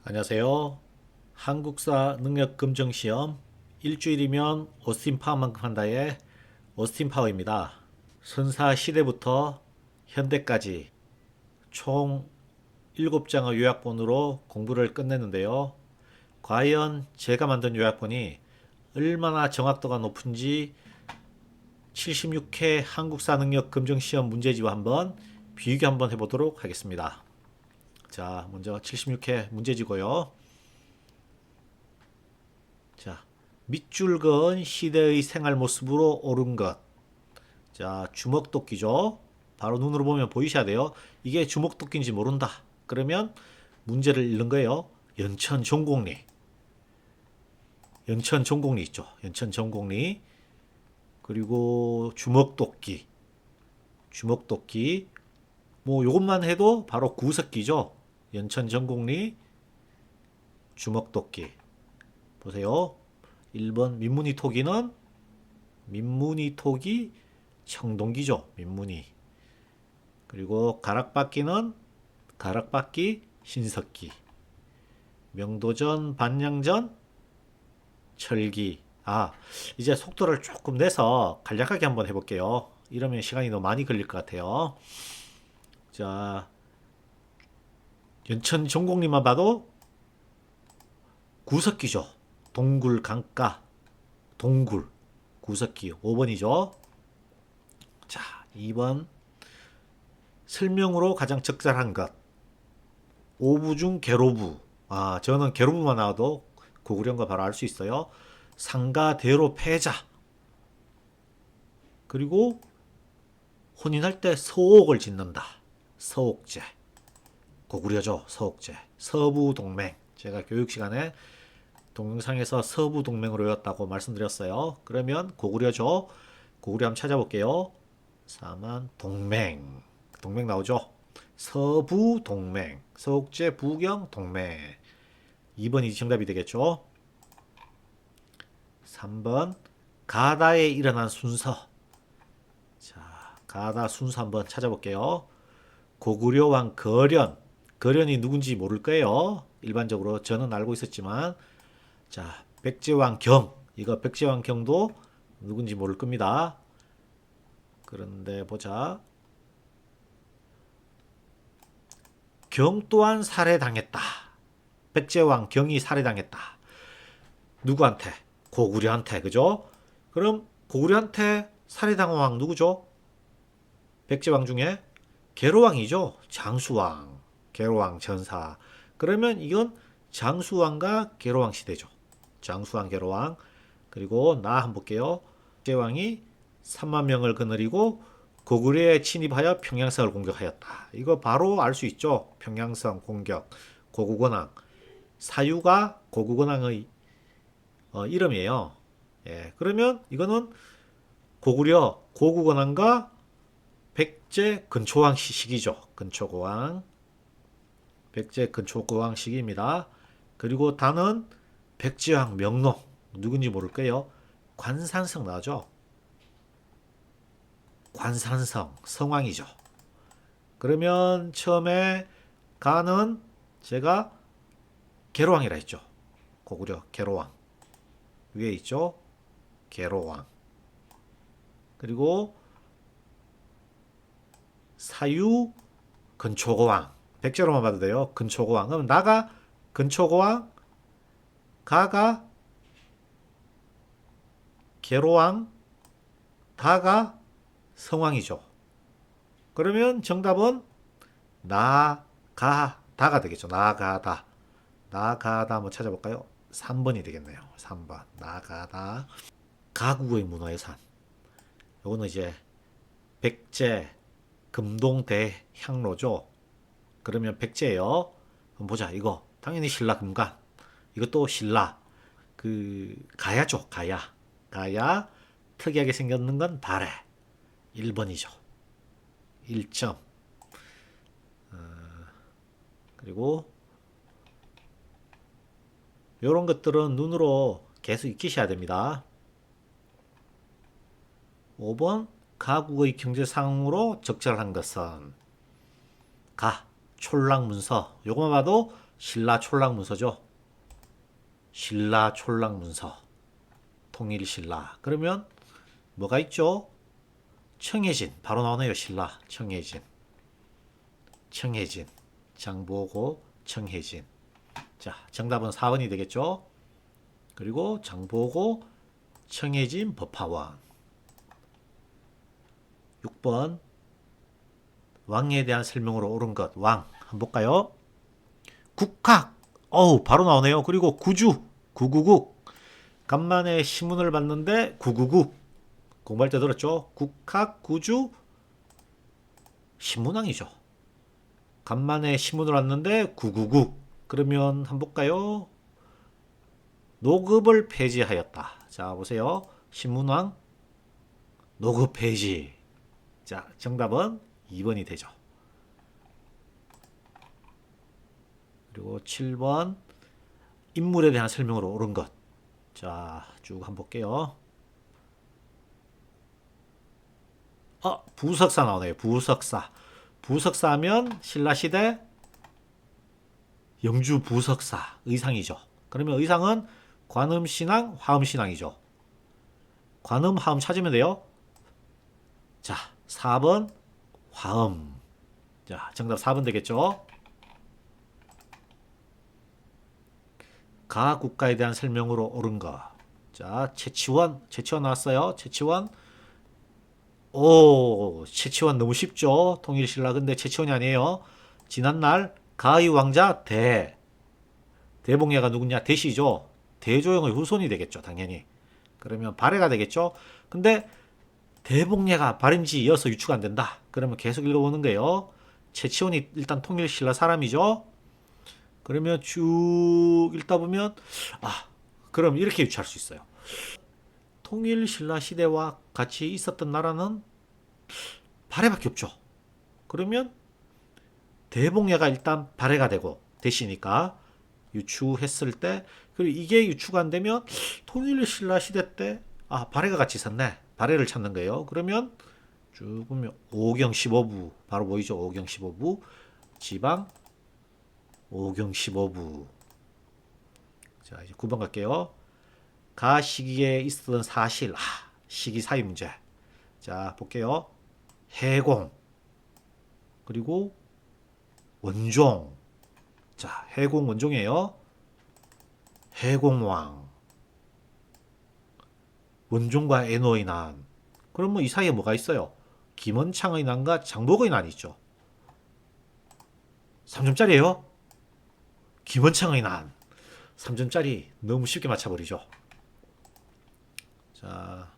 안녕하세요. 한국사 능력검정시험 일주일이면 오스틴 파워만큼 한다의 오스틴 파워입니다. 선사 시대부터 현대까지 총 7장의 요약본으로 공부를 끝냈는데요. 과연 제가 만든 요약본이 얼마나 정확도가 높은지 76회 한국사 능력검정시험 문제지와 한번 비교 한번 해보도록 하겠습니다. 자, 먼저 76회 문제지고요. 자, 밑줄 그은 시대의 생활 모습으로 옳은 것. 자, 주먹도끼죠. 바로 눈으로 보면 보이셔야 돼요. 이게 주먹도끼인지 모른다. 그러면 문제를 읽는 거예요. 연천 전곡리. 연천 전곡리 있죠. 연천 전곡리. 그리고 주먹도끼. 주먹도끼. 뭐 요것만 해도 바로 구석기죠. 연천 전곡리. 주먹도끼. 보세요. 1번 민문이 토기는 민문이 토기 청동기죠. 민문이. 그리고 가락바퀴는 가락바퀴 신석기. 명도전 반량전 철기. 아, 이제 속도를 조금 내서 간략하게 한번 해볼게요. 이러면 시간이 너무 많이 걸릴 것 같아요. 자, 연천 전곡리만 봐도 구석기죠. 동굴 강가 동굴 구석기 5번이죠. 자, 2번 설명으로 가장 적절한 것. 오부 중 계로부. 아, 저는 계로부만 나와도 고구려인 거 바로 알 수 있어요. 상가대로 패자. 그리고 혼인할 때 서옥을 짓는다. 서옥제. 고구려죠. 서옥제. 서부동맹. 제가 교육 시간에 동영상에서 서부동맹으로 외웠다고 말씀드렸어요. 그러면 고구려죠. 고구려 한번 찾아볼게요. 4만 동맹. 동맹 나오죠. 서부동맹. 서옥제 부경 동맹. 2번이 정답이 되겠죠. 3번 가다에 일어난 순서. 자, 가다 순서 한번 찾아볼게요. 고구려 왕 거련. 거련이 누군지 모를 거예요. 일반적으로 저는 알고 있었지만. 자, 백제왕 경. 이거 백제왕 경도 누군지 모를 겁니다. 그런데 보자. 경 또한 살해당했다. 백제왕 경이 살해당했다. 누구한테? 고구려한테. 그죠? 그럼 고구려한테 살해당한 왕 누구죠? 백제왕 중에 계로왕이죠. 장수왕. 계로왕 전사. 그러면 이건 장수왕과 계로왕 시대죠. 장수왕 계로왕. 그리고 나 한번 볼게요. 백제왕이 3만 명을 거느리고 고구려에 침입하여 평양성을 공격하였다. 이거 바로 알 수 있죠. 평양성 공격. 고구건왕. 사유가 고구건왕의 이름이에요. 예, 그러면 이거는 고구려 고구건왕과 백제 근초왕 시기죠. 근초고왕. 백제 근초고왕 시기입니다. 그리고 다는 백제왕 명록. 누군지 모를 거예요. 관산성 나죠. 관산성 성왕이죠. 그러면 처음에 가는 제가 계로왕이라 했죠. 고구려 계로왕. 위에 있죠. 계로왕. 그리고 사유 근초고왕. 백제로만 봐도 돼요. 근초고왕. 그럼 나가 근초고왕, 가가 계로왕, 다가 성왕이죠. 그러면 정답은 나가다가 되겠죠. 나가다. 나가다 한번 찾아볼까요? 3번이 되겠네요. 3번. 나가다. 가국의 문화유산. 요거는 이제 백제 금동대향로죠. 그러면 백제예요. 그럼 보자. 이거 당연히 신라 금관. 이것도 신라. 그 가야죠. 가야. 가야. 특이하게 생겼는 건 발해. 1번이죠. 1점. 그리고 이런 것들은 눈으로 계속 익히셔야 됩니다. 5번 가국의 경제 상황으로 적절한 것은 가 촐락문서. 요거만 봐도 신라 촌락 문서죠. 신라 촌락 문서. 통일 신라. 그러면 뭐가 있죠? 청해진. 바로 나오네요. 신라. 청해진. 청해진. 장보고 청해진. 자, 정답은 4번이 되겠죠? 그리고 장보고 청해진 법화원. 6번 왕에 대한 설명으로 옳은 것. 왕. 한번 볼까요? 국학. 어우, 바로 나오네요. 그리고 구주. 구구국. 간만에 신문을 봤는데 구구국. 공부할 때 들었죠? 국학, 구주, 신문왕이죠. 간만에 신문을 왔는데 구구국. 그러면 한번 볼까요? 노급을 폐지하였다. 자, 보세요. 신문왕, 노급 폐지. 자, 정답은 2번이 되죠. 그리고 7번 인물에 대한 설명으로 옳은 것. 자, 쭉 한번 볼게요. 부석사 나오네요. 부석사. 부석사 하면 신라시대 영주 부석사 의상이죠. 그러면 의상은 관음신앙, 화음신앙이죠. 관음, 화음 찾으면 돼요. 자, 4번 화음. 자, 정답 4번 되겠죠. 가 국가에 대한 설명으로 옳은 거. 자, 채치원 나왔어요. 채치원. 오, 채치원 너무 쉽죠. 통일신라. 근데 채치원이 아니에요. 지난날 가의 왕자 대봉야가 누구냐? 대시죠. 대조영의 후손이 되겠죠. 당연히. 그러면 발해가 되겠죠. 근데 대봉야가 발인지 이어서 유추가 안 된다. 그러면 계속 읽어보는 거예요. 채치원이 일단 통일신라 사람이죠. 그러면 쭉 읽다 보면 그럼 이렇게 유추할 수 있어요. 통일신라 시대와 같이 있었던 나라는 발해밖에 없죠. 그러면 대봉야가 일단 발해가 되고 대시니까 유추했을 때, 그리고 이게 유추가 안 되면 통일신라 시대 때 발해가 같이 있었네. 발해를 찾는 거예요. 그러면 쭉 보면 5경 15부 바로 보이죠. 5경 15부 지방 5경 15부. 자, 이제 9번 갈게요. 가 시기에 있었던 사실. 시기 사이 문제. 자, 볼게요. 해공. 그리고 원종. 자, 해공 원종이에요. 해공왕. 원종과 애노의 난. 그럼 뭐 이 사이에 뭐가 있어요? 김원창의 난과 장복의 난이 있죠. 3점짜리예요? 김원창의 난. 3점짜리 너무 쉽게 맞춰버리죠. 자,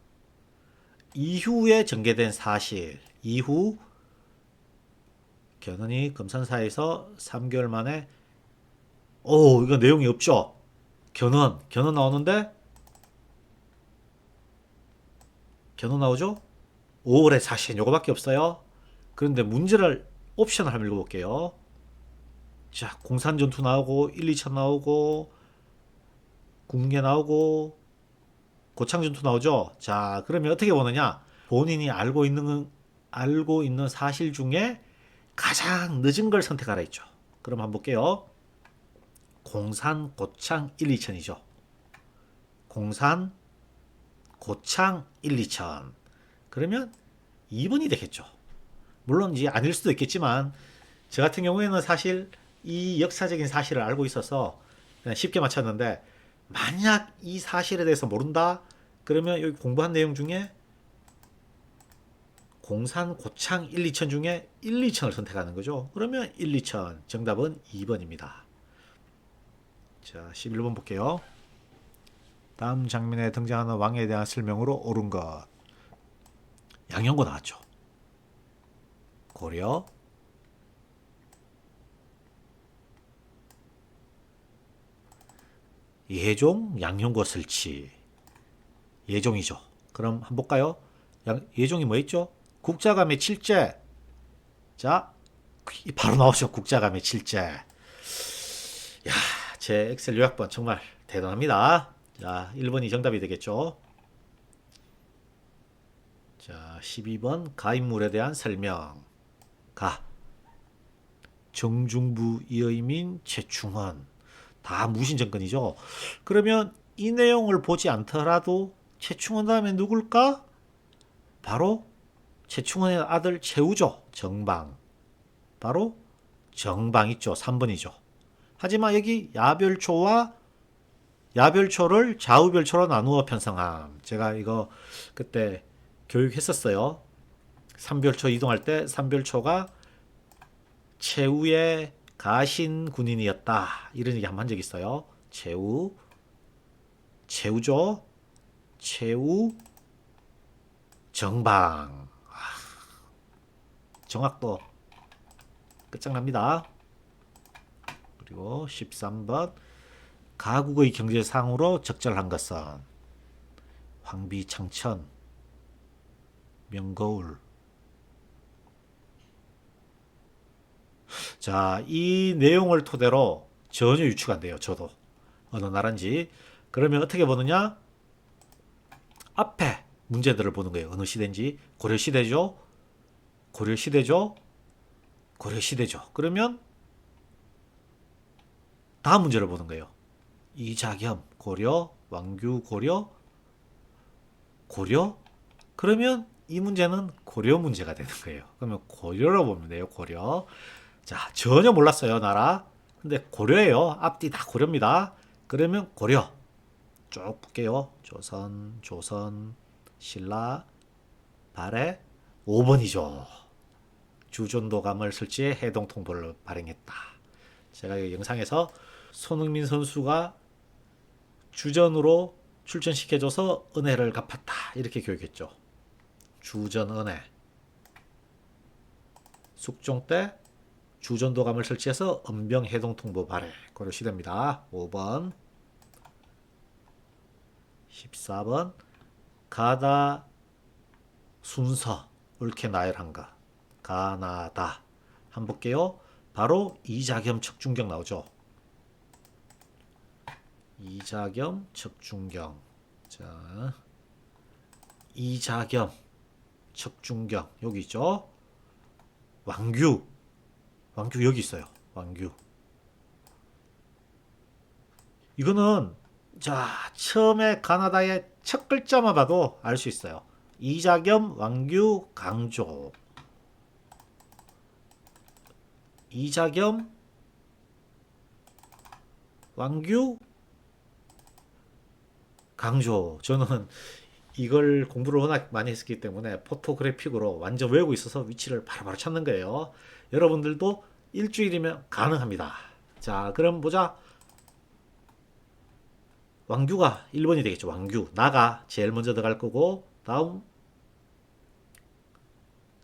이후에 전개된 사실. 이후 견훤이 금산사에서 3개월 만에 이거 내용이 없죠. 견훤 나오는데 견훤 나오죠. 5월의 사신 요거밖에 없어요. 그런데 문제를 옵션을 한번 읽어볼게요. 자, 공산전투 나오고 1, 2천 나오고 군계 나오고 고창전투 나오죠. 자, 그러면 어떻게 보느냐? 본인이 알고 있는 사실 중에 가장 늦은 걸 선택하라 했죠. 그럼 한번 볼게요. 공산, 고창 1, 2천이죠. 공산, 고창 1, 2천. 그러면 2번이 되겠죠. 물론 이제 아닐 수도 있겠지만 저 같은 경우에는 사실 이 역사적인 사실을 알고 있어서 그냥 쉽게 맞췄는데, 만약 이 사실에 대해서 모른다? 그러면 여기 공부한 내용 중에 공산, 고창 1, 2천 중에 1, 2천을 선택하는 거죠. 그러면 1, 2천. 정답은 2번입니다. 자, 11번 볼게요. 다음 장면에 등장하는 왕에 대한 설명으로 옳은 것. 양형고 나왔죠. 고려, 예종, 양형고 설치. 예종이죠. 그럼 한번 볼까요? 예종이 뭐 있죠? 국자감의 칠제. 자, 바로 나오죠. 국자감의 칠제. 야, 제 엑셀 요약본 정말 대단합니다. 자, 1번이 정답이 되겠죠. 자, 12번 가인물에 대한 설명. 정중부 이의민 최충원 다 무신 정권이죠. 그러면 이 내용을 보지 않더라도 최충원 다음에 누굴까? 바로 최충원의 아들 최우죠. 정방. 바로 정방 있죠. 3번이죠. 하지만 여기 야별초를 좌우별초로 나누어 편성함. 제가 이거 그때 교육했었어요. 3별초 이동할 때 3별초가 최우의 가신 군인이었다. 이런 얘기 한번 한 적 있어요. 최우죠. 최우, 정방. 정확도 끝장납니다. 그리고 13번 가국의 경제상으로 적절한 것은 황비, 창천, 명거울. 자, 이 내용을 토대로 전혀 유추가 안 돼요. 저도 어느 나라인지. 그러면 어떻게 보느냐? 앞에 문제들을 보는 거예요. 어느 시대인지. 고려시대죠. 고려시대죠. 고려시대죠. 그러면 다음 문제를 보는 거예요. 이자겸 고려, 왕규 고려, 고려. 그러면 이 문제는 고려 문제가 되는 거예요. 그러면 고려로 보면 돼요. 고려. 자, 전혀 몰랐어요. 나라. 근데 고려예요. 앞뒤 다 고려입니다. 그러면 고려. 쭉 볼게요. 조선, 신라, 발해. 5번이죠. 주전도감을 설치해 해동통보를 발행했다. 제가 이 영상에서 손흥민 선수가 주전으로 출전시켜줘서 은혜를 갚았다. 이렇게 교육했죠. 주전 은혜. 숙종 때 주전도감을 설치해서 은병 해동통보 발해. 고려시대입니다. 5번. 14번. 가다 순서 옳게 나열한가. 가나다. 한번 볼게요. 바로 이자겸 척준경 나오죠. 이자겸 척준경. 자, 이자겸 척준경 여기 있죠. 왕규 여기 있어요. 왕규. 이거는 자, 처음에 가나다의 첫 글자만 봐도 알 수 있어요. 이자겸, 왕규, 강조. 이자겸, 왕규, 강조. 저는 이걸 공부를 워낙 많이 했기 때문에 포토그래픽으로 완전 외우고 있어서 위치를 바로바로 찾는 거예요. 여러분들도 일주일이면 가능합니다. 자, 그럼 보자. 왕규가 1번이 되겠죠. 왕규. 나가 제일 먼저 들어갈 거고, 다음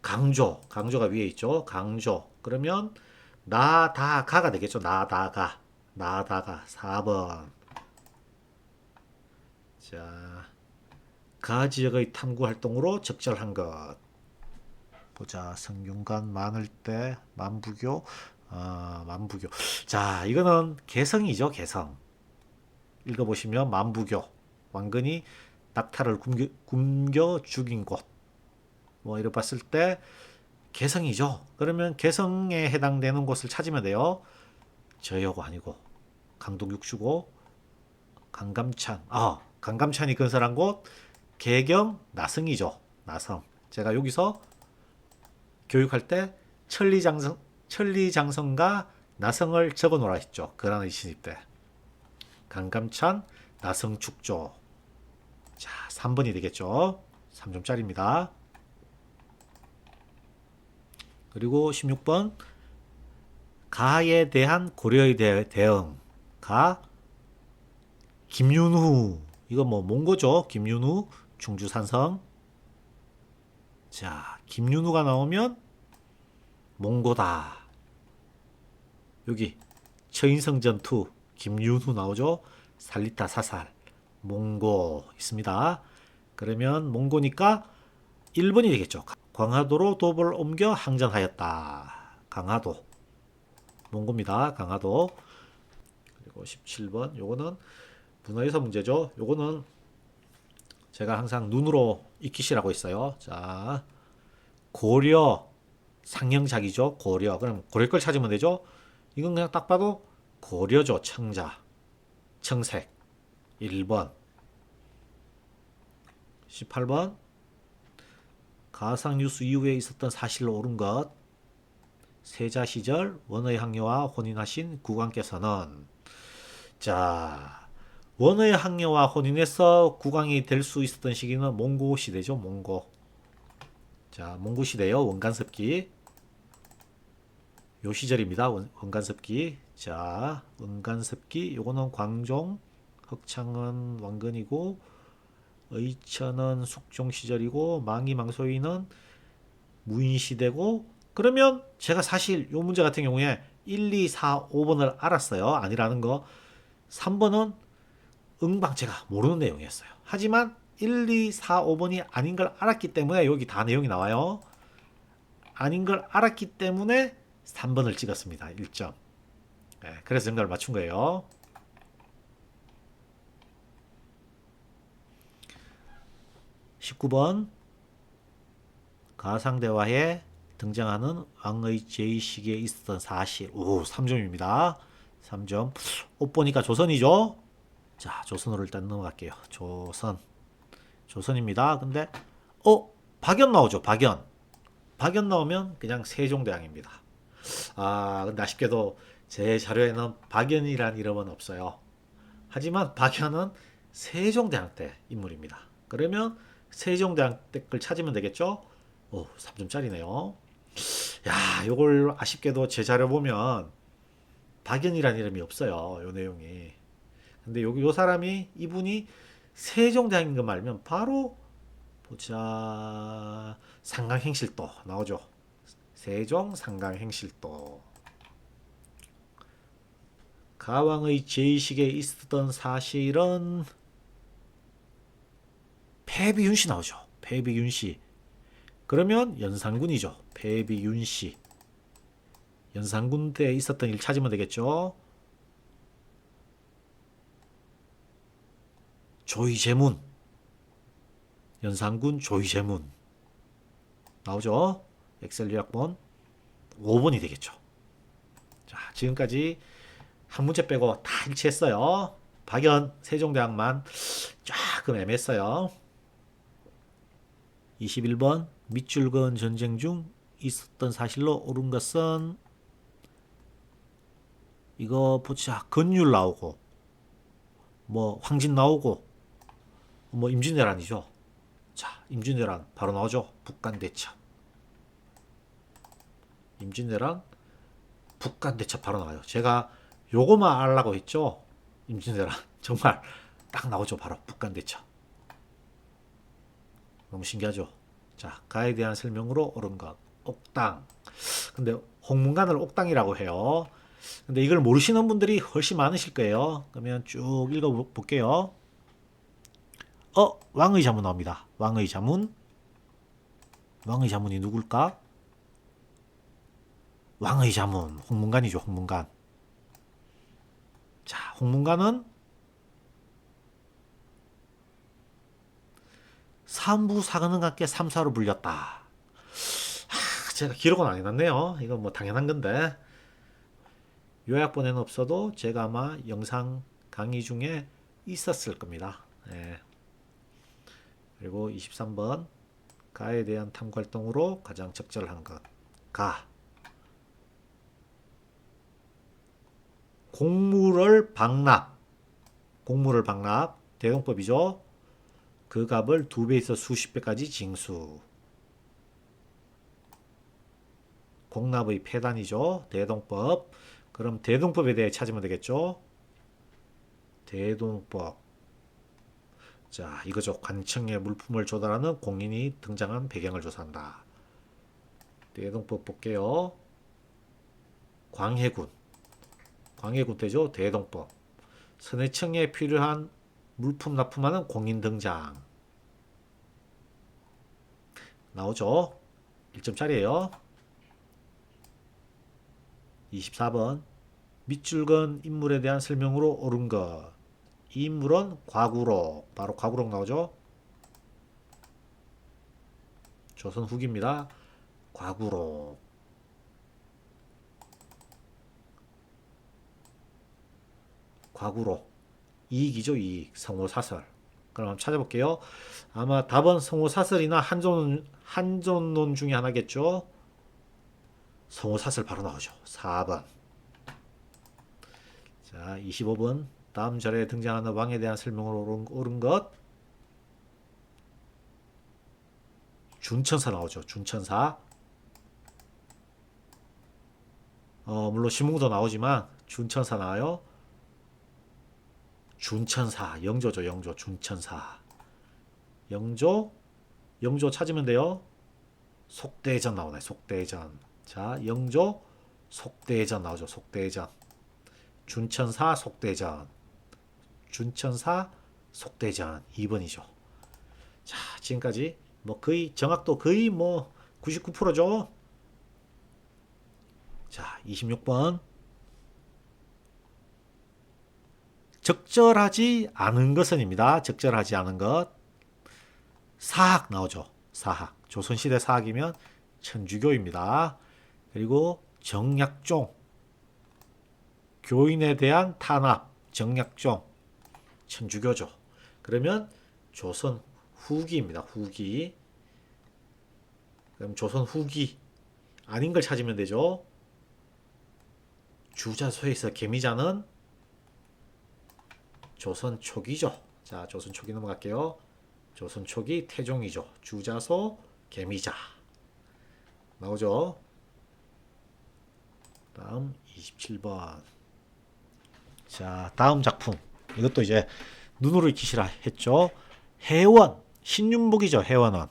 강조. 강조가 위에 있죠. 강조. 그러면 나다가가 되겠죠. 나다가. 4번. 자, 가 지역의 탐구 활동으로 적절한 것. 보자. 성균관, 많을때, 만부교. 만부교. 자, 이거는 개성이죠. 개성. 읽어보시면 만부교. 왕건이 낙타를 굶겨 죽인 곳. 뭐 이렇게 봤을 때 개성이죠. 그러면 개성에 해당되는 곳을 찾으면 돼요. 저요가 아니고 강동 육수고 강감찬. 강감찬이 건설한 곳 개경 나성이죠. 나성. 제가 여기서 교육할 때 천리장성과 나성을 적어 놓으라 했죠. 거란의 신입 때. 강감찬 나성축조. 자, 3번이 되겠죠. 3점짜리입니다. 그리고 16번 가에 대한 고려의 대응. 가 김윤후. 이거 뭐 몽고죠. 김윤후 충주산성. 자, 김윤후가 나오면 몽고다. 여기 처인성 전투 김윤후 나오죠. 살리타 사살. 몽고 있습니다. 그러면 몽고니까 1번이 되겠죠. 광화도로 도보를 옮겨 항전하였다. 강화도. 몽고입니다. 강화도. 그리고 17번. 요거는 문화유산 문제죠. 요거는 제가 항상 눈으로 익히시라고 했어요. 자, 고려 상형작이죠. 고려. 그럼 고려 걸 찾으면 되죠. 이건 그냥 딱 봐도 고려죠. 청자. 청색. 1번. 18번. 가상뉴스 이후에 있었던 사실로 옳은 것. 세자 시절 원의 항려와 혼인하신 국왕께서는 자 원의 항려와 혼인해서 국왕이 될 수 있었던 시기는 몽고 시대죠. 몽고. 자 몽고 시대요. 원간섭기. 요 시절입니다. 원간섭기. 자 원간섭기 요거는 광종 흑창은 왕건이고 의천은 숙종 시절이고 망이 망소이는 무인 시대고 그러면 제가 사실 요 문제 같은 경우에 1, 2, 4, 5번을 알았어요. 아니라는 거. 3번은 응방 제가 모르는 내용이었어요. 하지만 1, 2, 4, 5번이 아닌 걸 알았기 때문에 여기 다 내용이 나와요. 아닌 걸 알았기 때문에 3번을 찍었습니다. 1점. 네, 그래서 정답을 맞춘 거예요. 19번 가상대화에 등장하는 왕의 제의식에 있었던 사실. 오, 3점입니다. 3점. 옷 보니까 조선이죠? 자, 조선으로 일단 넘어갈게요. 조선. 조선입니다. 근데 박연 나오죠. 박연. 박연 나오면 그냥 세종대왕입니다. 아, 근데 아쉽게도 제 자료에는 박연이란 이름은 없어요. 하지만 박연은 세종대왕 때 인물입니다. 그러면 세종대왕 때 걸 찾으면 되겠죠? 오, 3점짜리네요. 야, 요걸 아쉽게도 제 자료 보면 박연이란 이름이 없어요. 요 내용이. 근데 요 사람이 이분이 세종대왕인 거 말면 바로 보자 상강행실도 나오죠. 세종 상강행실도. 가왕의 제의식에 있었던 사실은 패비윤씨 나오죠. 패비윤씨. 그러면 연산군이죠. 패비윤씨. 연산군 때 있었던 일 찾으면 되겠죠. 조이제문. 연산군 조이제문. 나오죠. 엑셀 요약본 5번이 되겠죠. 자, 지금까지 한 문제 빼고 다 일치했어요. 박연, 세종대왕만 조금 애매했어요. 21번 밑줄건 전쟁 중 있었던 사실로 옳은 것은 이거 보자. 건율 나오고 뭐 황진 나오고 뭐 임진왜란이죠. 자, 임진왜란 바로 나오죠. 북간대첩. 임진왜란 북간대첩 바로 나와요. 제가 요거만 알라고 했죠. 임진왜란 정말 딱 나오죠. 바로 북간대첩. 너무 신기하죠. 자, 가에 대한 설명으로 옳은 것. 옥당. 근데 홍문관을 옥당이라고 해요. 근데 이걸 모르시는 분들이 훨씬 많으실 거예요. 그러면 쭉 읽어볼게요. 왕의 자문 나옵니다. 왕의 자문. 왕의 자문이 누굴까? 왕의 자문. 홍문관이죠. 홍문관. 자, 홍문관은 삼부 사관원관께 삼사로 불렸다. 제가 기록은 안 해놨네요. 이건 뭐 당연한 건데 요약본에는 없어도 제가 아마 영상 강의 중에 있었을 겁니다. 네. 그리고 23번 가에 대한 탐구활동으로 가장 적절한 것. 가. 곡물을 방납. 곡물을 방납. 대동법이죠. 그 값을 2배에서 수십 배까지 징수. 공납의 폐단이죠. 대동법. 그럼 대동법에 대해 찾으면 되겠죠. 대동법. 자, 이거죠. 관청에 물품을 조달하는 공인이 등장한 배경을 조사한다. 대동법 볼게요. 광해군. 광해군 때죠. 대동법. 선해청에 필요한 물품 납품하는 공인 등장. 나오죠. 1점짜리예요. 24번 밑줄건 인물에 대한 설명으로 옳은 것. 이 인물은 과구록. 바로 과구록 나오죠. 조선 후기입니다. 과구록. 과구로. 이익이죠, 이익. 성호사설. 그럼 한번 찾아볼게요. 아마 답은 성호사설이나 한전론 중에 하나겠죠. 성호사설 바로 나오죠. 4번. 자, 25번. 다음 절에 등장하는 왕에 대한 설명으로 옳은 것. 준천사 나오죠. 준천사. 물론 신문도 나오지만 준천사 나와요. 준천사. 영조죠. 영조. 준천사. 영조. 영조 찾으면 돼요. 속대전 나오네. 속대전. 자, 영조. 속대전 나오죠. 속대전. 준천사. 속대전. 준천사. 속대전. 2번이죠. 자, 지금까지 뭐 거의 정확도 거의 뭐 99%죠. 자, 26번. 적절하지 않은 것은입니다. 적절하지 않은 것. 사학 나오죠. 사학. 조선시대 사학이면 천주교입니다. 그리고 정약종. 교인에 대한 탄압. 정약종. 천주교죠. 그러면 조선 후기입니다. 후기. 그럼 조선 후기. 아닌 걸 찾으면 되죠. 주자소에서 개미자는 조선 초기죠. 자, 조선 초기 넘어갈게요. 조선 초기 태종이죠. 주자소 개미자. 나오죠. 다음 27번. 자, 다음 작품. 이것도 이제 눈으로 익히시라 했죠. 해원. 신윤복이죠. 해원은.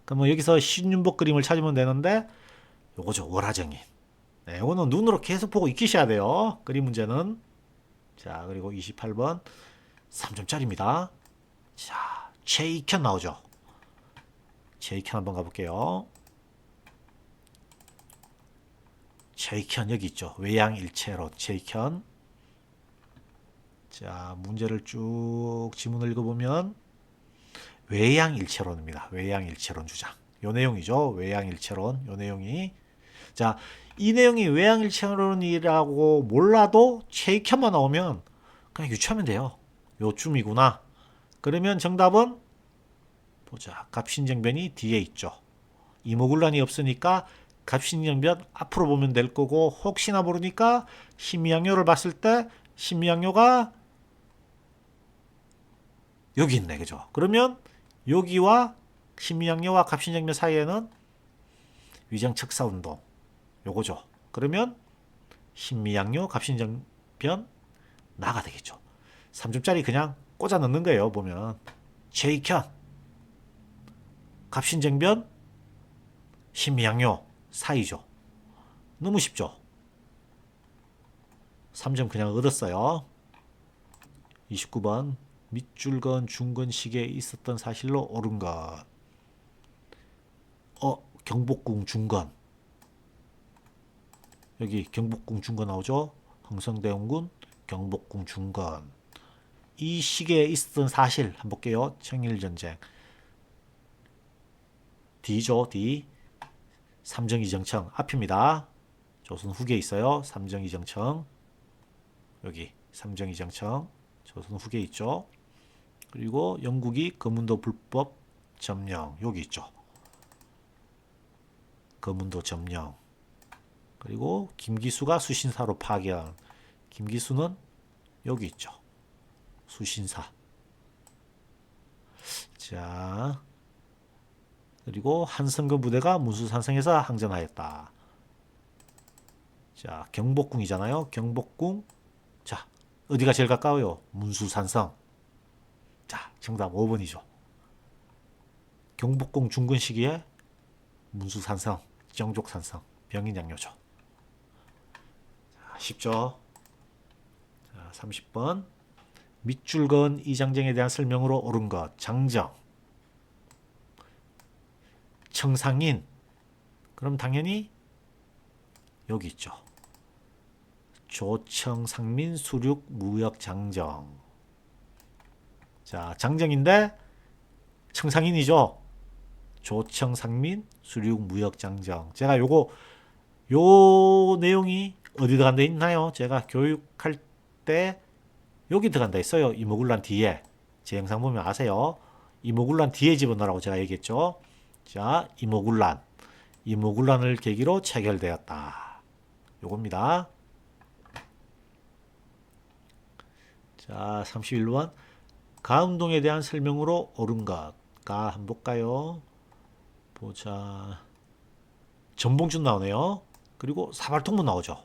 그럼 여기서 신윤복 그림을 찾으면 되는데 요거죠. 월화정인. 네, 이거는 눈으로 계속 보고 익히셔야 돼요. 그림 문제는. 자, 그리고 28번 3점짜리입니다. 자, 최익현 나오죠. 최익현 한번 가볼게요. 최익현 여기 있죠. 외양일체론 최익현. 자, 문제를 쭉 지문을 읽어보면 외양일체론입니다. 외양일체론 주장. 요 내용이죠. 외양일체론. 요 내용이. 자, 이 내용이 외양일체론이라고 몰라도 최익현만 나오면 그냥 유추하면 돼요. 요쯤이구나. 그러면 정답은 보자. 갑신정변이 뒤에 있죠. 이모군란이 없으니까 갑신정변 앞으로 보면 될 거고, 혹시나 모르니까 신미양요를 봤을 때 신미양요가 여기 있네. 그죠? 그러면 여기와 신미양요와 갑신정변 사이에는 위정척사운동 요거죠. 그러면 신미양요 갑신정변 나가 되겠죠. 3점짜리 그냥 꽂아 넣는 거예요. 보면 최익현 갑신정변 신미양요 사이죠. 너무 쉽죠. 3점 그냥 얻었어요. 29번 밑줄건 중건식에 있었던 사실로 옳은 것. 경복궁 중건. 여기 경복궁 중건 나오죠. 흥성대원군 경복궁 중건. 이 시기에 있었던 사실 한번 볼게요. 청일전쟁. D죠. D. 삼정이정청 앞입니다. 조선 후기에 있어요. 삼정이정청. 여기 삼정이정청. 조선 후기에 있죠. 그리고 영국이 거문도 불법 점령. 여기 있죠. 거문도 점령. 그리고 김기수가 수신사로 파견. 김기수는 여기 있죠. 수신사. 자, 그리고 한성근 부대가 문수산성에서 항전하였다. 자, 경복궁이잖아요. 경복궁. 자, 어디가 제일 가까워요? 문수산성. 자, 정답 5번이죠. 경복궁 중근 시기에 문수산성, 정족산성, 병인양요죠. 자, 쉽죠? 자, 30번. 밑줄건 이장정에 대한 설명으로 옳은 것. 장정. 청상인. 그럼 당연히 여기 있죠. 조청상민 수륙 무역 장정. 자, 장정인데 청상인이죠. 조청상민 수륙 무역 장정. 제가 요 내용이 어디다 돼 있나요? 제가 교육할 때 여기 들어간다 했어요. 이모군란 뒤에. 제 영상 보면 아세요. 이모군란 뒤에 집어넣으라고 제가 얘기했죠. 자, 이모군란을 계기로 체결되었다. 요겁니다. 자, 31번. 가운동에 대한 설명으로 옳은 것. 가 한번 볼까요? 보자. 전봉준 나오네요. 그리고 사발통문 나오죠.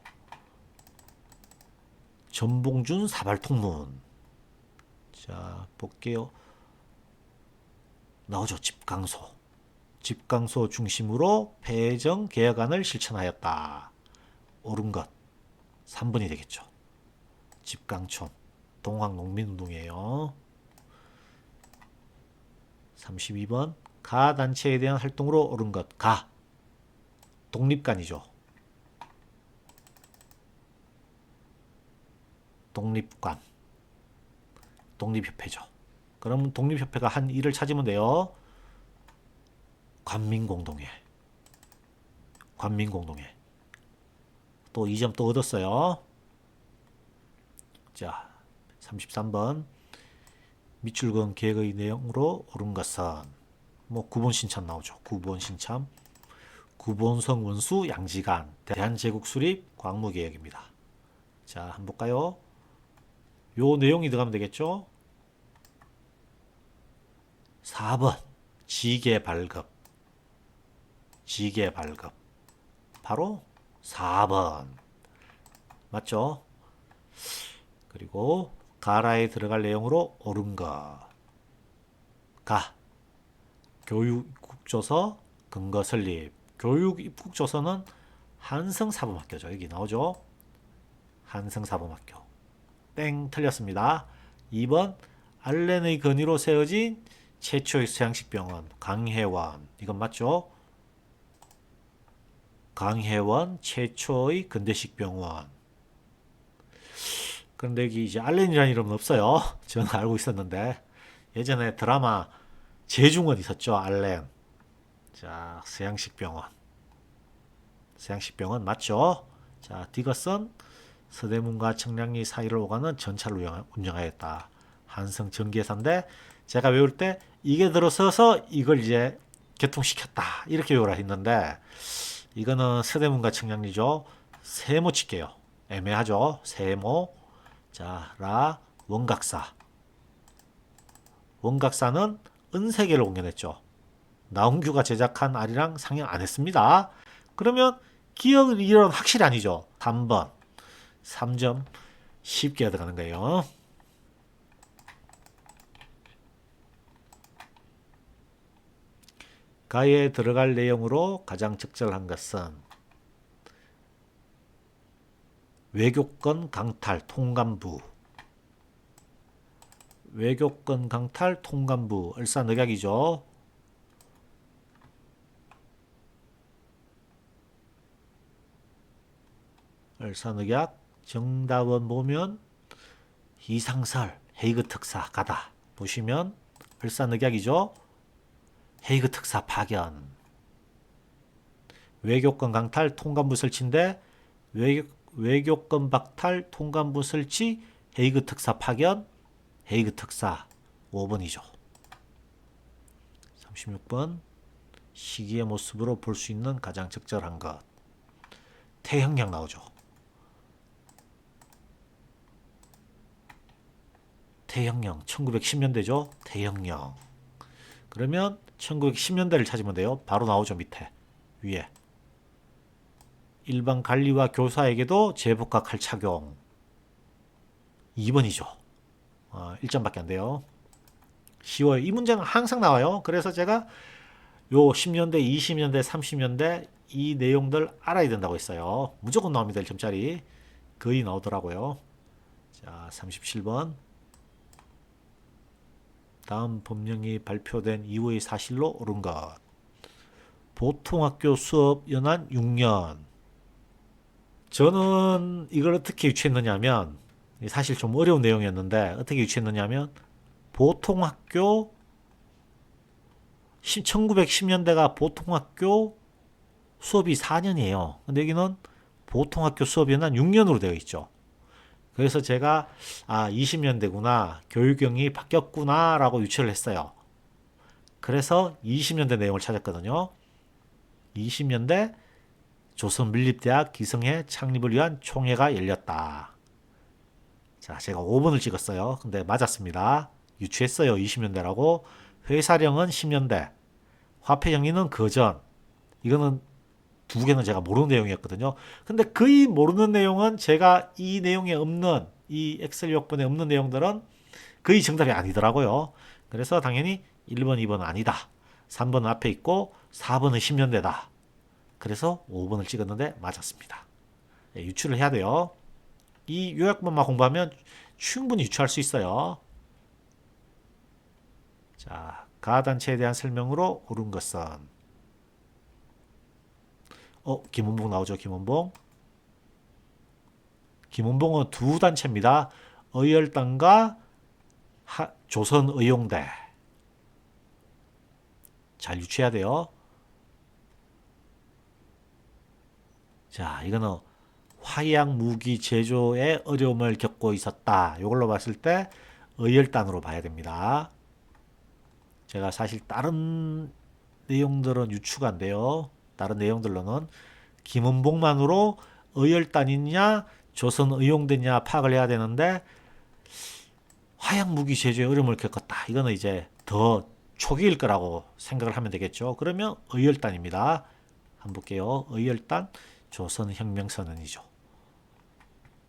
전봉준 사발통문. 자, 볼게요. 나오죠. 집강소 중심으로 폐정 개혁안을 실천하였다. 옳은 것. 3번이 되겠죠. 집강촌. 동학농민운동이에요. 32번. 가 단체에 대한 활동으로 옳은 것. 가. 독립관이죠. 독립관. 독립협회죠. 그럼 독립협회가 한 일을 찾으면 돼요. 관민공동회. 또 2점 또 얻었어요. 자, 33번. 미출근 계획의 내용으로 옳은 것은 뭐 구본 신참 나오죠. 구본 신참. 구본성 원수 양지간 대한제국 수립 광무개혁입니다. 자, 한번 볼까요? 요 내용이 들어가면 되겠죠? 4번. 지계 발급. 바로 4번. 맞죠? 그리고 가라에 들어갈 내용으로 옳은 것. 가. 교육 입국조서 근거 설립. 교육 입국조서는 한성사범학교죠. 여기 나오죠? 한성사범학교. 땡, 틀렸습니다. 2번. 알렌의 건의로 세워진 최초의 서양식병원 강혜원. 이건 맞죠? 강혜원 최초의 근대식 병원. 그런데 여기 이제 알렌이라는 이름은 없어요. 저는 알고 있었는데 예전에 드라마 재중원 있었죠. 알렌. 자, 서양식 병원 맞죠? 자, 디거슨 서대문과 청량리 사이를 오가는 전차를 운영하였다. 한성 전기회사인데 제가 외울 때 이게 들어서서 이걸 이제 개통시켰다 이렇게 외우라 했는데 이거는 서대문과 청량리죠. 세모 칠게요. 애매하죠. 세모. 자, 라 원각사는 은세계를 공연했죠. 나홍규가 제작한 아리랑 상영 안 했습니다. 그러면 기억을 이론 확실히 아니죠. 3번. 3점 쉽게 들어가는 거예요. 가에 들어갈 내용으로 가장 적절한 것은 외교권 강탈 통감부. 을사늑약이죠. 을사늑약. 정답은 보면 이상설 헤이그 특사 가다. 보시면 을사늑약이죠. 헤이그 특사 파견. 외교권 강탈 통감부 설치인데 외교권 박탈 통감부 설치 헤이그 특사 파견 헤이그 특사 5번이죠. 36번. 시기의 모습으로 볼 수 있는 가장 적절한 것. 태형령 나오죠. 태형령 1910년대죠. 태형령. 그러면 1910년대를 찾으면 돼요. 바로 나오죠. 밑에 위에. 일반 관리와 교사에게도 제복과 칼 착용. 2번이죠. 1점밖에 안 돼요. 쉬워요. 이 문제는 항상 나와요. 그래서 제가 요 10년대, 20년대, 30년대 이 내용들 알아야 된다고 했어요. 무조건 나옵니다. 1점짜리. 거의 나오더라고요. 자, 37번. 다음 법령이 발표된 이후의 사실로 옳은 것. 보통학교 수업 연한 6년. 저는 이걸 어떻게 유추했느냐 하면 사실 좀 어려운 내용이었는데 어떻게 유추했느냐 하면 보통학교 1910년대가 보통학교 수업이 4년이에요. 근데 여기는 보통학교 수업 연한 6년으로 되어 있죠. 그래서 제가 20년대구나. 교육경이 바뀌었구나 라고 유추를 했어요. 그래서 20년대 내용을 찾았거든요. 20년대 조선민립대학 기성회 창립을 위한 총회가 열렸다. 자, 제가 5번을 찍었어요. 근데 맞았습니다. 유추했어요. 20년대라고. 회사령은 10년대. 화폐정리는 그전. 이거는 두 개는 제가 모르는 내용이었거든요. 근데 거의 모르는 내용은 제가 이 내용에 없는, 이 엑셀 요건에 없는 내용들은 거의 정답이 아니더라고요. 그래서 당연히 1번, 2번은 아니다. 3번은 앞에 있고 4번은 10년대다. 그래서 5번을 찍었는데 맞았습니다. 예, 유추를 해야 돼요. 이 요약본만 공부하면 충분히 유추할 수 있어요. 자, 가단체에 대한 설명으로 옳은 것은 김원봉 나오죠. 김원봉은 두 단체입니다. 의열단과 조선의용대. 잘 유추해야 돼요. 자, 이거는 화약 무기 제조에 어려움을 겪고 있었다. 이걸로 봤을 때 의열단으로 봐야 됩니다. 제가 사실 다른 내용들은 유추가 안 돼요. 다른 내용들로는 김원봉만으로 의열단이냐 조선의용대냐 파악을 해야 되는데 화약 무기 제조에 어려움을 겪었다. 이거는 이제 더 초기일 거라고 생각을 하면 되겠죠. 그러면 의열단입니다. 한번 볼게요. 의열단 조선혁명선언이죠.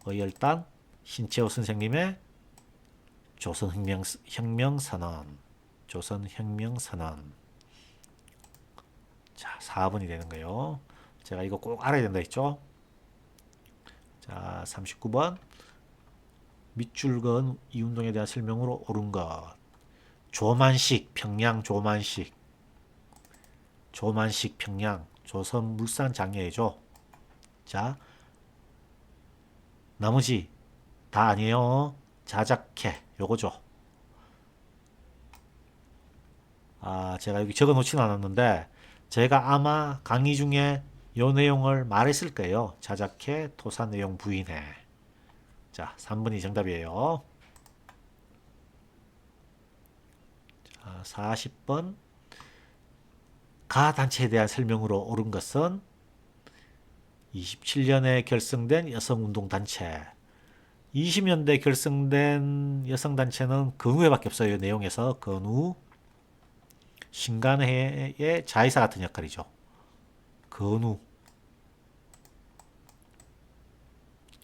의열단 신채호 선생님의 조선혁명선언. 조선혁명선언. 자, 4번이 되는 거예요. 제가 이거 꼭 알아야 된다 했죠. 자, 39번. 밑줄 그은 이 운동에 대한 설명으로 옳은 것. 조만식, 평양 조만식. 조만식, 평양. 조선물산 장려회죠. 자, 나머지 다 아니에요. 자작회, 요거죠. 제가 여기 적어 놓지는 않았는데, 제가 아마 강의 중에 요 내용을 말했을 거예요. 자작회, 토사 내용 부인해. 자, 3번이 정답이에요. 자, 40번. 가 단체에 대한 설명으로 옳은 것은 27년에 결성된 여성운동단체. 20년대 결성된 여성단체는 건우회밖에 없어요. 내용에서 건우. 신간회의 자의사 같은 역할이죠. 건우.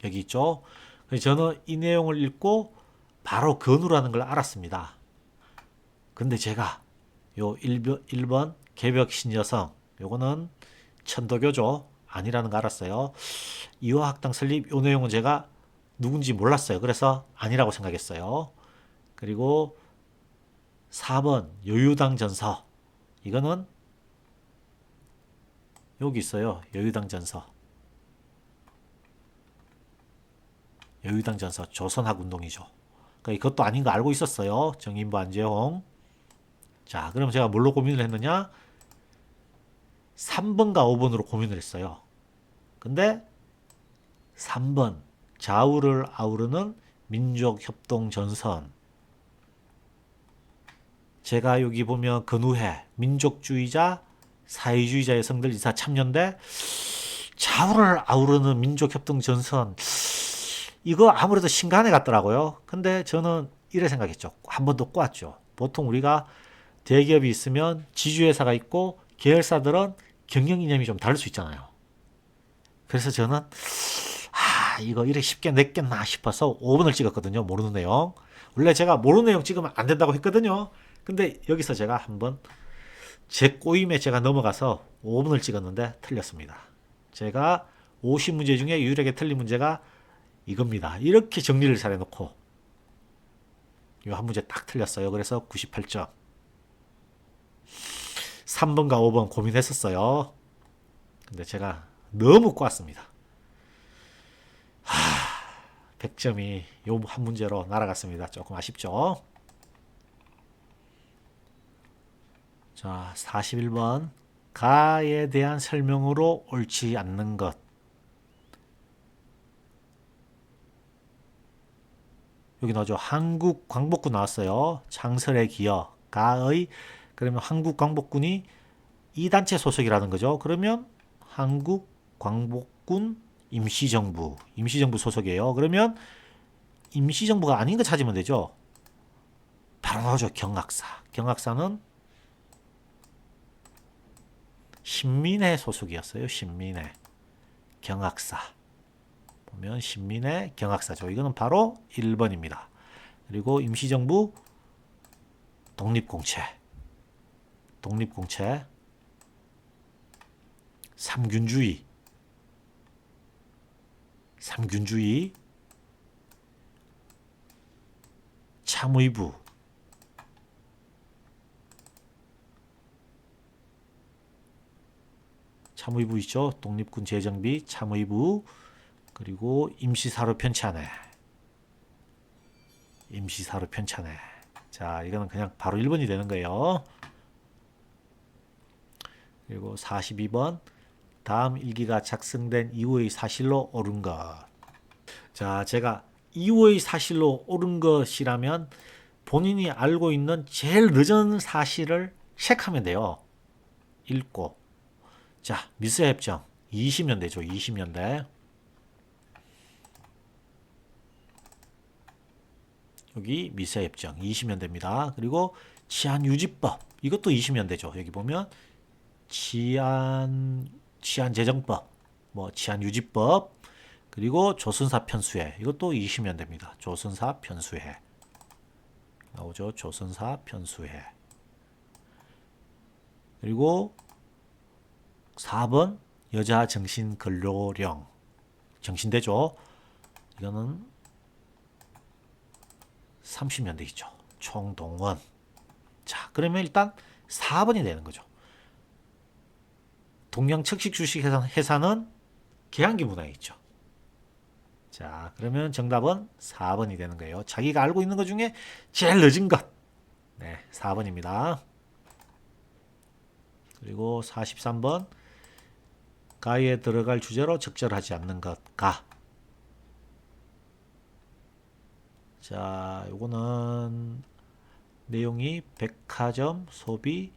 여기 있죠. 그래서 저는 이 내용을 읽고 바로 건우라는 걸 알았습니다. 근데 제가 요 1번 개벽신여성 요거는 천도교죠. 아니라는 거 알았어요. 이화학당 설립 요 내용은 제가 누군지 몰랐어요. 그래서 아니라고 생각했어요. 그리고 4번 여유당 전서. 이거는 여기 있어요. 여유당 전서. 여유당 전서 조선학 운동이죠. 그러니까 이것도 아닌 거 알고 있었어요. 정인부 안재홍. 자, 그럼 제가 뭘로 고민을 했느냐? 3번과 5번으로 고민을 했어요. 근데 3번 좌우를 아우르는 민족협동전선. 제가 여기 보면 건우회 민족주의자 사회주의자 여성들 이사 참여인데 좌우를 아우르는 민족협동전선 이거 아무래도 신간에 같더라고요. 근데 저는 이래 생각했죠. 한 번 더 꼬았죠. 보통 우리가 대기업이 있으면 지주회사가 있고 계열사들은 경영 이념이 좀 다를 수 있잖아요. 그래서 저는 이거 이렇게 쉽게 냈겠나 싶어서 5번을 찍었거든요. 모르는 내용. 원래 제가 모르는 내용 찍으면 안 된다고 했거든요. 근데 여기서 제가 한번 제 꼬임에 제가 넘어가서 5번을 찍었는데 틀렸습니다. 제가 50문제 중에 유일하게 틀린 문제가 이겁니다. 이렇게 정리를 잘 해놓고 이 한 문제 딱 틀렸어요. 그래서 98점. 3번과 5번 고민했었어요. 근데 제가 너무 꽈습니다. 100점이 요 한 문제로 날아갔습니다. 조금 아쉽죠? 자, 41번. 가에 대한 설명으로 옳지 않는 것. 여기 나오죠. 한국광복군 나왔어요. 창설에 기여 가의. 그러면 한국광복군이 이 단체 소속이라는 거죠. 그러면 한국광복군 임시정부 소속이에요. 그러면 임시정부가 아닌 거 찾으면 되죠. 바로 나오죠. 경학사. 경학사는 신민회 소속이었어요. 신민회. 경학사. 보면 신민회 경학사죠. 이거는 바로 1번입니다. 그리고 임시정부 독립공채. 독립공채. 삼균주의. 삼균주의. 참의부. 참의부 있죠. 독립군 재정비 참의부. 그리고 임시사로 편찬회. 임시사로 편찬회. 자, 이거는 그냥 바로 1번이 되는 거예요. 그리고 42번. 다음 일기가 작성된 이후의 사실로 옳은 것. 자, 제가 이후의 사실로 옳은 것이라면 본인이 알고 있는 제일 늦은 사실을 체크하면 돼요. 읽고. 자, 미스협정 20년대죠. 20년대. 여기 미세협정 20년대입니다. 그리고 치안유지법 이것도 20년대죠. 여기 보면 치안재정법, 뭐 치안유지법, 그리고 조선사 편수회 이것도 20년대입니다. 조선사 편수회 나오죠. 조선사 편수회. 그리고 4번 여자 정신근로령 정신대죠. 이거는 30년대이죠. 총동원. 자, 그러면 일단 4번이 되는 거죠. 동양척식주식회사는 계양기 문화에 있죠. 자, 그러면 정답은 4번이 되는 거예요. 자기가 알고 있는 것 중에 제일 늦은 것. 네, 4번입니다. 그리고 43번. 가에 들어갈 주제로 적절하지 않는 것. 가. 자, 요거는 내용이 백화점, 소비,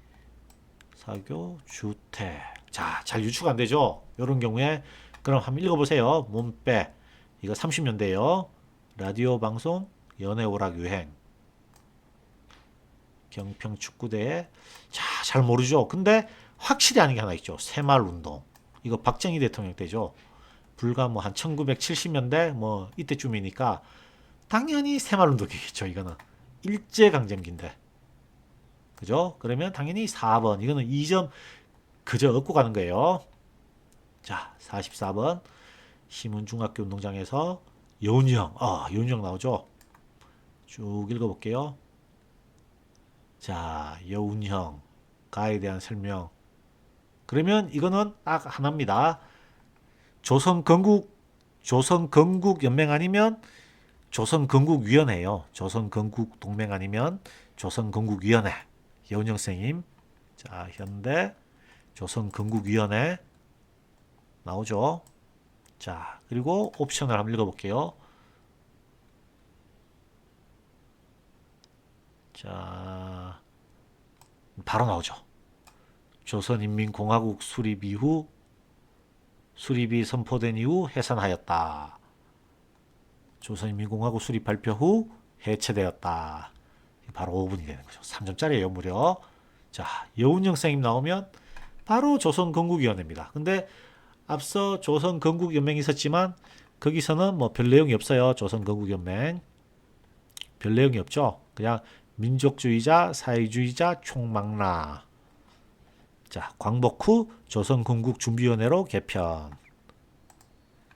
사교, 주택. 자, 잘 유추가 안 되죠? 이런 경우에 그럼 한번 읽어보세요. 몸빼. 이거 30년대요. 라디오 방송, 연애 오락 유행. 경평 축구대회. 자, 잘 모르죠? 근데 확실히 아는 게 하나 있죠. 새마을운동. 이거 박정희 대통령 때죠. 불과 뭐 한 1970년대 뭐 이때쯤이니까 당연히 새마을운동이겠죠. 이거는 일제강점기인데. 그죠? 그러면 당연히 4번. 이거는 2점 그저 얻고 가는 거예요. 자, 44번. 시문중학교 운동장에서 여운형. 여운형 나오죠? 쭉 읽어볼게요. 자, 여운형. 가에 대한 설명. 그러면 이거는 딱 하나입니다. 조선건국연맹 아니면 조선건국위원회예요. 조선건국동맹 아니면 조선건국위원회. 여운형 선생님. 자, 현대 조선건국위원회 나오죠. 자, 그리고 옵션을 한번 읽어볼게요. 자, 바로 나오죠. 조선인민공화국 수립이 선포된 이후 해산하였다. 조선인민공화국 수립 발표 후 해체되었다. 바로 5분이 되는 거죠. 3점짜리예요, 무려. 자, 여운형 선생님 나오면 바로 조선건국위원회입니다. 근데 앞서 조선건국연맹이 있었지만 거기서는 뭐 별 내용이 없어요. 조선건국연맹. 별 내용이 없죠. 그냥 민족주의자, 사회주의자, 총망라. 자, 광복 후 조선건국준비위원회로 개편.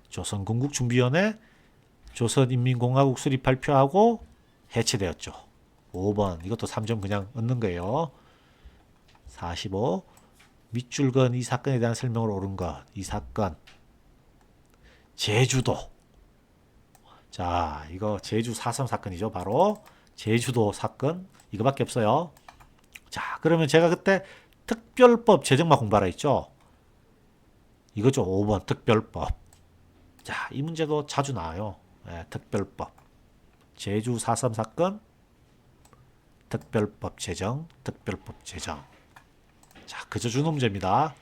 조선건국준비위원회 조선인민공화국 수립 발표하고 해체되었죠. 5번. 이것도 3점 그냥 얻는 거예요. 45. 밑줄건 이 사건에 대한 설명을 옳은 것. 이 사건. 제주도. 자, 이거 제주 4.3 사건이죠. 바로 제주도 사건. 이거밖에 없어요. 자, 그러면 제가 그때 특별법 제정마 공부하라 했죠. 이거죠. 5번 특별법. 자, 이 문제도 자주 나와요. 네, 특별법. 제주 4.3 사건 특별법 제정. 자, 그저 준홈제입니다.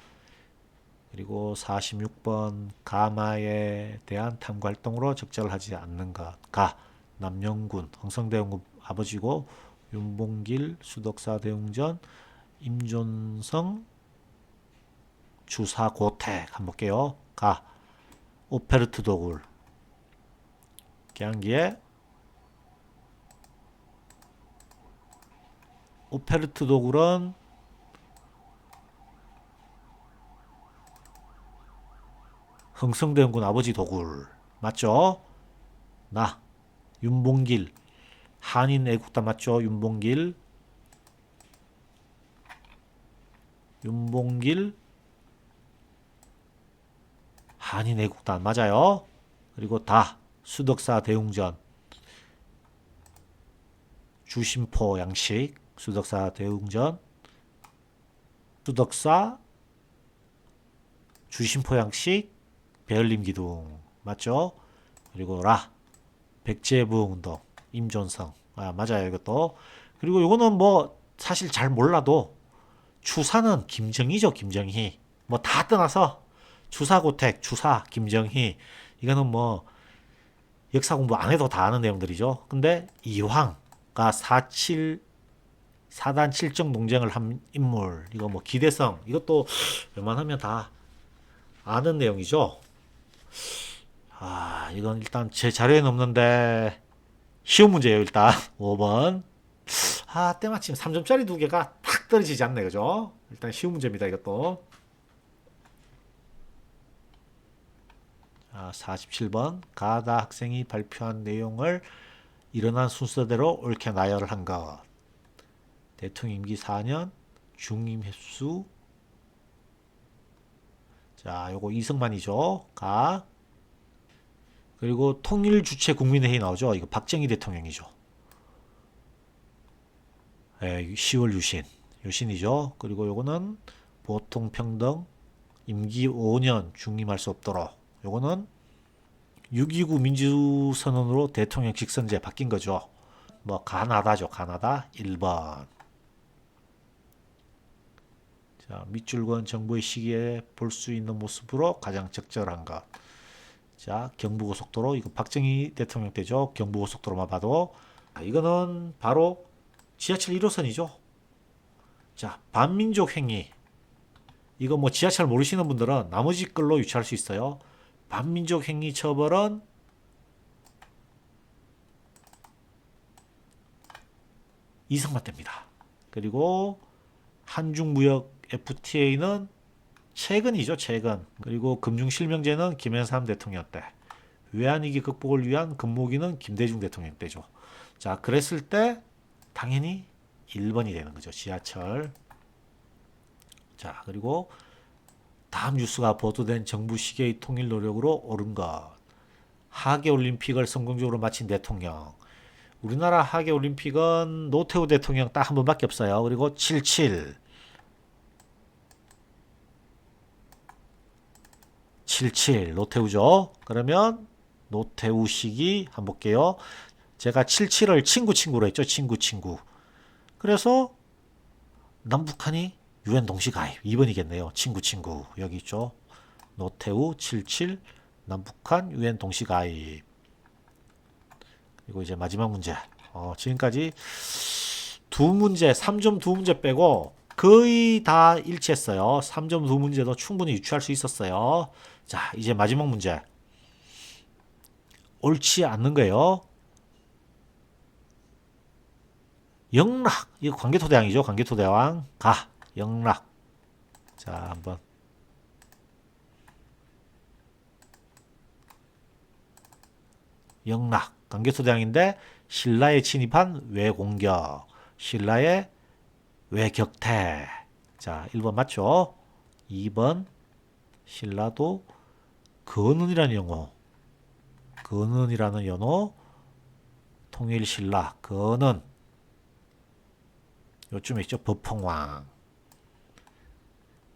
그리고 46번 가마에 대한 탐구 활동으로 적재를 하지 않는 것. 가. 남영군 흥성대원군 아버지고 윤봉길 수덕사 대웅전 임존성 주사 고택 한번 볼게요. 가. 오페르트 도굴 계양기에 오페르트 도굴은 흥성대원군 아버지 도굴 맞죠? 나 윤봉길 한인 애국단 맞죠? 윤봉길 한인 애국단 맞아요. 그리고 다 수덕사 대웅전 주심포 양식 수덕사 대웅전 수덕사 주심포 양식 배열림 기둥 맞죠? 그리고 라 백제부흥 운동 임존성 맞아요 이것도. 그리고 요거는 뭐 사실 잘 몰라도 추사는 김정희죠. 김정희 뭐 다 떠나서 주사고택 주사 김정희 이거는 뭐 역사 공부 안 해도 다 아는 내용들이죠. 근데 이황가 4단 7정 농쟁을 한 인물 이거 뭐 기대성 이것도 웬만하면 다 아는 내용이죠. 이건 일단 제 자료에는 없는데 쉬운 문제예요. 일단 5번. 때마침 3점짜리 두 개가 탁 떨어지지 않네. 그죠? 일단 쉬운 문제입니다. 이것도. 47번. 가다 학생이 발표한 내용을 일어난 순서대로 옳게 나열한 것. 대통령 임기 4년 중임 횟수. 자, 요거 이승만이죠. 가. 그리고 통일 주체 국민회의 나오죠. 이거 박정희 대통령이죠. 10월 유신이죠. 그리고 요거는 보통 평등 임기 5년 중임할 수 없도록 요거는 6.29 민주선언으로 대통령 직선제 바뀐 거죠. 뭐 가나다죠. 가나다 1번. 자, 밑줄건 정부의 시기에 볼 수 있는 모습으로 가장 적절한 것. 자, 경부고속도로 이거 박정희 대통령 때죠. 경부고속도로만 봐도 이거는 바로 지하철 1호선이죠. 자, 반민족 행위. 이거 뭐 지하철 모르시는 분들은 나머지 걸로 유추할 수 있어요. 반민족 행위 처벌은 이승만 때입니다. 그리고 한중무역 FTA는 최근이죠. 최근. 그리고 금융실명제는 김영삼 대통령 때. 외환위기 극복을 위한 금모기는 김대중 대통령 때죠. 자, 그랬을 때 당연히 1번이 되는 거죠. 지하철. 자, 그리고 다음 뉴스가 보도된 정부 시계의 통일 노력으로 옳은 것. 하계올림픽을 성공적으로 마친 대통령. 우리나라 하계올림픽은 노태우 대통령 딱 한 번밖에 없어요. 그리고 77 노태우죠. 그러면 노태우 시기 한번 볼게요. 제가 77을 친구로 했죠. 친구. 그래서 남북한이 유엔 동시 가입 2번이겠네요. 친구 여기 있죠. 노태우 77 남북한 유엔 동시 가입. 그리고 이제 마지막 문제. 지금까지 두 문제 3점 두 문제 빼고 거의 다 일치했어요. 3점 두 문제도 충분히 유추할 수 있었어요. 자, 이제 마지막 문제. 옳지 않는 거예요. 영락. 이거 광개토대왕이죠. 광개토대왕. 가. 영락. 자, 한번. 영락. 광개토대왕인데 신라에 침입한 외공격. 신라의 외격퇴. 자, 1번 맞죠? 2번. 신라도 근은이라는 영어. 근은이라는 연호. 통일신라. 근은. 요즘에 있죠. 법펑왕.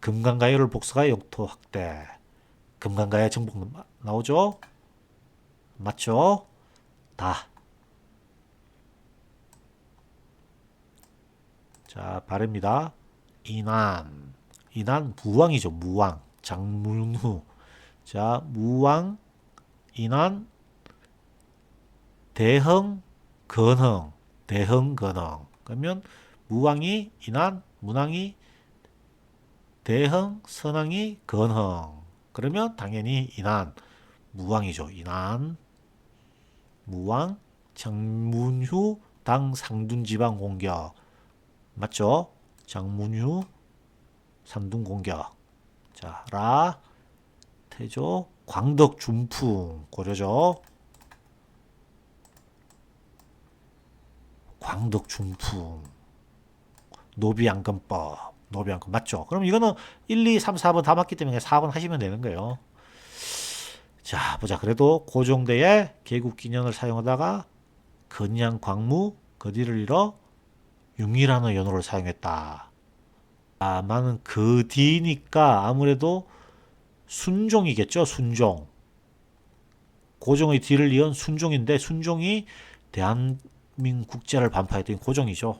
금강가요를 복수가 영토 확대. 금강가요 정복 나오죠? 맞죠? 다 자, 발음입니다. 인안. 인안 무왕이죠. 무왕. 장문후. 자, 무왕, 인안, 대흥, 건흥. 대흥, 건흥. 그러면 무왕이 인안, 문왕이 대흥, 선왕이 건흥. 그러면 당연히 인안, 무왕이죠. 인안, 무왕, 장문후, 당 상둔지방 공격. 맞죠? 장문후, 상둔 공격. 자, 라, 태조, 광덕, 준풍. 고려죠. 광덕, 준풍. 노비양금법. 노비양금 맞죠? 그럼 이거는 1, 2, 3, 4번 다 맞기 때문에 4번 하시면 되는 거예요. 자, 보자. 그래도 고종대에 개국기년을 사용하다가 건양 광무 거디를 잃어 융이라는 연호를 사용했다. 아마는 그 뒤니까 아무래도 순종이겠죠. 순종. 고종의 뒤를 이은 순종인데 순종이 대한민국제를 반파했던 고종이죠.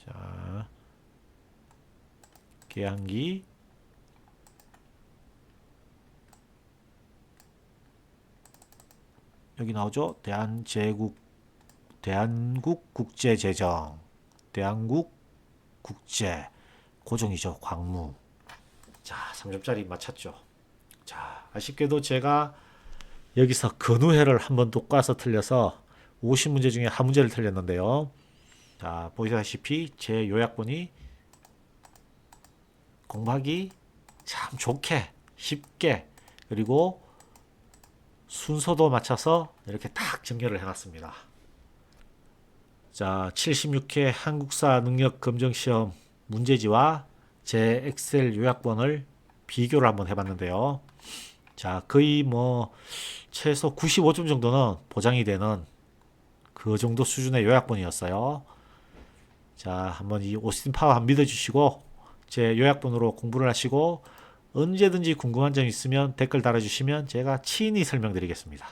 자, 계양기 여기 나오죠. 대한국 국제재정. 대한국 국제 고종이죠. 광무. 자, 3점짜리 맞췄죠. 자, 아쉽게도 제가 여기서 근우해를 한번 또 까서 틀려서 50문제 중에 한 문제를 틀렸는데요. 자, 보시다시피 제 요약본이 공부하기 참 좋게 쉽게 그리고 순서도 맞춰서 이렇게 딱 정렬을 해놨습니다. 자, 76회 한국사 능력 검정 시험 문제지와 제 엑셀 요약본을 비교를 한번 해봤는데요. 자, 거의 뭐 최소 95점 정도는 보장이 되는 그 정도 수준의 요약본이었어요. 자, 한번 이 오스틴 파워 한번 믿어주시고 제 요약본으로 공부를 하시고 언제든지 궁금한 점 있으면 댓글 달아주시면 제가 친히 설명드리겠습니다.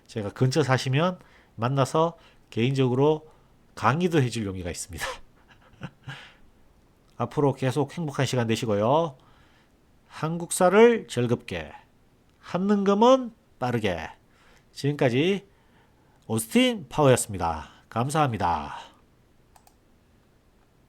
제가 근처 사시면 만나서 개인적으로 강의도 해줄 용의가 있습니다. 앞으로 계속 행복한 시간 되시고요. 한국사를 즐겁게, 한능검은 빠르게. 지금까지 오스틴 파워였습니다. 감사합니다.